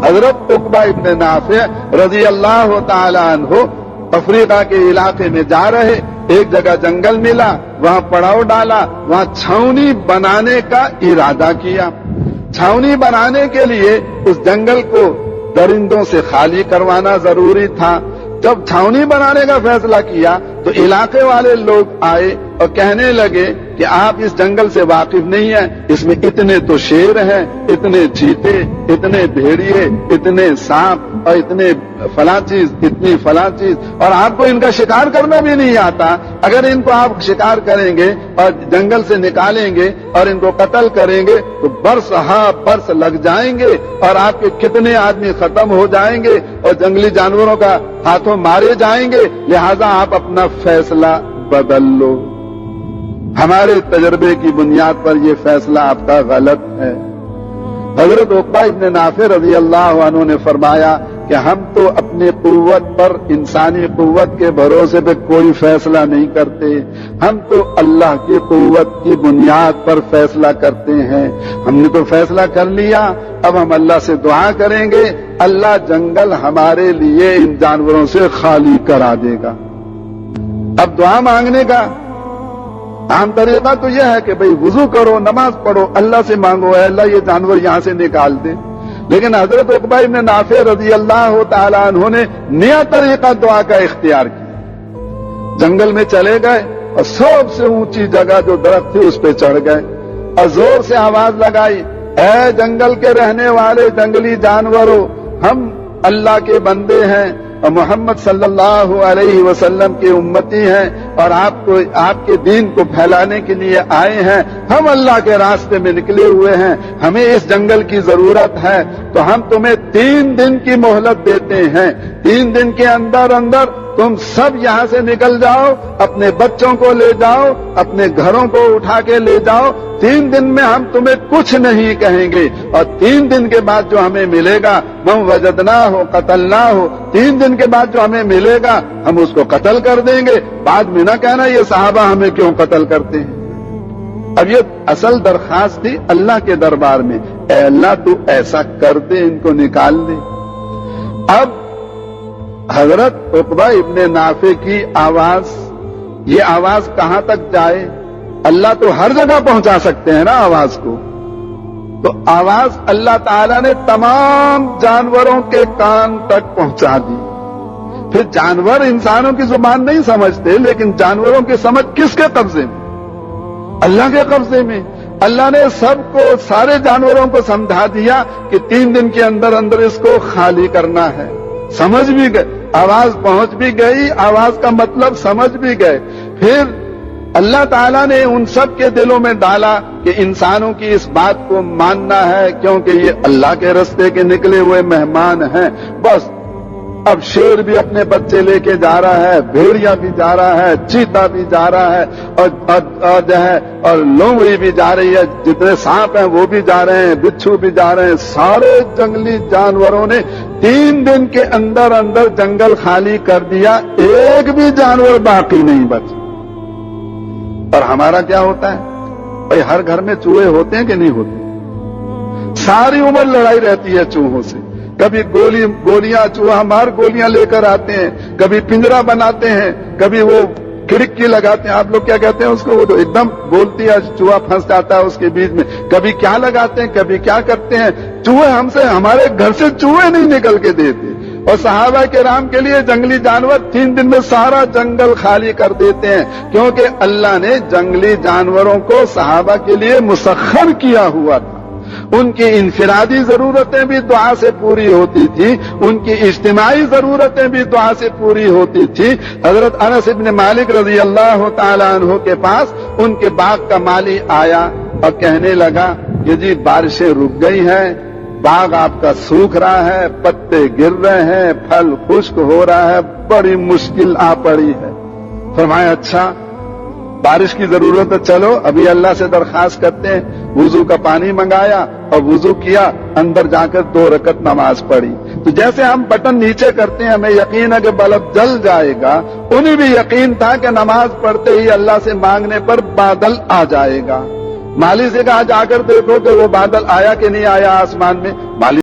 حضرت عقبہ ابن نافع رضی اللہ تعالی عنہ افریقہ کے علاقے میں جا رہے، ایک جگہ جنگل ملا، وہاں پڑاؤ ڈالا، وہاں چھاؤنی بنانے کا ارادہ کیا۔ چھاؤنی بنانے کے لیے اس جنگل کو درندوں سے خالی کروانا ضروری تھا۔ جب چھاؤنی بنانے کا فیصلہ کیا تو علاقے والے لوگ آئے اور کہنے لگے کہ آپ اس جنگل سے واقف نہیں ہیں، اس میں اتنے تو شیر ہیں، اتنے چیتے، اتنے بھیڑیے، اتنے سانپ اور اتنے فلاں چیز، اتنی فلاں چیز، اور آپ کو ان کا شکار کرنا بھی نہیں آتا۔ اگر ان کو آپ شکار کریں گے اور جنگل سے نکالیں گے اور ان کو قتل کریں گے تو برس برس لگ جائیں گے اور آپ کے کتنے آدمی ختم ہو جائیں گے اور جنگلی جانوروں کا ہاتھوں مارے جائیں گے، لہذا آپ اپنا فیصلہ بدل لو۔ ہمارے تجربے کی بنیاد پر یہ فیصلہ آپ کا غلط ہے۔ حضرت عقبہ ابن نافع رضی اللہ عنہ نے فرمایا کہ ہم تو اپنی قوت پر، انسانی قوت کے بھروسے پہ کوئی فیصلہ نہیں کرتے، ہم تو اللہ کی قوت کی بنیاد پر فیصلہ کرتے ہیں۔ ہم نے تو فیصلہ کر لیا، اب ہم اللہ سے دعا کریں گے، اللہ جنگل ہمارے لیے ان جانوروں سے خالی کرا دے گا۔ اب دعا مانگنے کا عام طریقہ تو یہ ہے کہ بھئی وضو کرو، نماز پڑھو، اللہ سے مانگو اے اللہ یہ جانور یہاں سے نکال دے، لیکن حضرت عقبہ ابن نافع رضی اللہ تعالی عنہ نے نیا طریقہ دعا کا اختیار کیا۔ جنگل میں چلے گئے اور سب سے اونچی جگہ جو درخت تھی اس پہ چڑھ گئے اور زور سے آواز لگائی، اے جنگل کے رہنے والے جنگلی جانوروں، ہم اللہ کے بندے ہیں اور محمد صلی اللہ علیہ وسلم کے امتی ہیں اور آپ کے دین کو پھیلانے کے لیے آئے ہیں، ہم اللہ کے راستے میں نکلے ہوئے ہیں، ہمیں اس جنگل کی ضرورت ہے، تو ہم تمہیں 3 دن کی مہلت دیتے ہیں، 3 دن کے اندر تم سب یہاں سے نکل جاؤ، اپنے بچوں کو لے جاؤ، اپنے گھروں کو اٹھا کے لے جاؤ، 3 دن میں ہم تمہیں کچھ نہیں کہیں گے، اور 3 دن کے بعد جو ہمیں ملے گا من وجدنا ہو قتلنا ہو، 3 دن کے بعد جو ہمیں ملے گا ہم اس کو قتل کر دیں گے۔ بعد میں نہ کہنا یہ صحابہ ہمیں کیوں قتل کرتے ہیں۔ اب یہ اصل درخواست تھی اللہ کے دربار میں، اے اللہ تو ایسا کر دے، ان کو نکال دے۔ اب حضرت عقبہ ابن نافع کی آواز، یہ آواز کہاں تک جائے؟ اللہ تو ہر جگہ پہنچا سکتے ہیں نا آواز کو، تو آواز اللہ تعالیٰ نے تمام جانوروں کے کان تک پہنچا دی۔ پھر جانور انسانوں کی زبان نہیں سمجھتے، لیکن جانوروں کی سمجھ کس کے قبضے میں؟ اللہ کے قبضے میں۔ اللہ نے سب کو، سارے جانوروں کو سمجھا دیا کہ 3 دن کے اندر اس کو خالی کرنا ہے۔ سمجھ بھی گئے، آواز پہنچ بھی گئی، آواز کا مطلب سمجھ بھی گئے۔ پھر اللہ تعالیٰ نے ان سب کے دلوں میں ڈالا کہ انسانوں کی اس بات کو ماننا ہے، کیونکہ یہ اللہ کے رستے کے نکلے ہوئے مہمان ہیں۔ بس اب شیر بھی اپنے بچے لے کے جا رہا ہے، بھیڑیا بھی جا رہا ہے، چیتا بھی جا رہا ہے، اور لومڑی بھی جا رہی ہے، جتنے سانپ ہیں وہ بھی جا رہے ہیں، بچھو بھی جا رہے ہیں، سارے جنگلی جانوروں نے 3 دن کے اندر جنگل خالی کر دیا، ایک بھی جانور باقی نہیں بچا۔ اور ہمارا کیا ہوتا ہے؟ بھائی ہر گھر میں چوہے ہوتے ہیں کہ نہیں ہوتے؟ ساری عمر لڑائی رہتی ہے چوہوں سے، کبھی گولیاں، چوہا مار گولیاں لے کر آتے ہیں، کبھی پنجرا بناتے ہیں، کبھی وہ کھڑکی لگاتے ہیں، آپ لوگ کیا کہتے ہیں اس کو، وہ تو ایک دم بولتی ہے، چوہا پھنس جاتا ہے اس کے بیچ میں، کبھی کیا لگاتے ہیں، کبھی کیا کرتے ہیں۔ چوہے ہمارے گھر سے چوہے نہیں نکل کے دیتے، اور صحابہ کرام کے لیے جنگلی جانور 3 دن میں سارا جنگل خالی کر دیتے ہیں، کیونکہ اللہ نے جنگلی جانوروں کو صحابہ کے لیے مسخر کیا ہوا تھا۔ ان کی انفرادی ضرورتیں بھی دعا سے پوری ہوتی تھی، ان کی اجتماعی ضرورتیں بھی دعا سے پوری ہوتی تھی۔ حضرت انس بن مالک رضی اللہ تعالی عنہ کے پاس ان کے باغ کا مالی آیا اور کہنے لگا کہ جی بارشیں رک گئی ہیں، باغ آپ کا سوکھ رہا ہے، پتے گر رہے ہیں، پھل خشک ہو رہا ہے، بڑی مشکل آ پڑی ہے۔ فرمایا اچھا بارش کی ضرورت ہے، چلو ابھی اللہ سے درخواست کرتے ہیں۔ وضو کا پانی منگایا اور وضو کیا، اندر جا کر 2 رکعت نماز پڑھی۔ تو جیسے ہم بٹن نیچے کرتے ہیں ہمیں یقین ہے کہ بلب جل جائے گا، انہیں بھی یقین تھا کہ نماز پڑھتے ہی اللہ سے مانگنے پر بادل آ جائے گا۔ مالی سے کہا جا کر دیکھو کہ وہ بادل آیا کہ نہیں آیا آسمان میں۔ مالی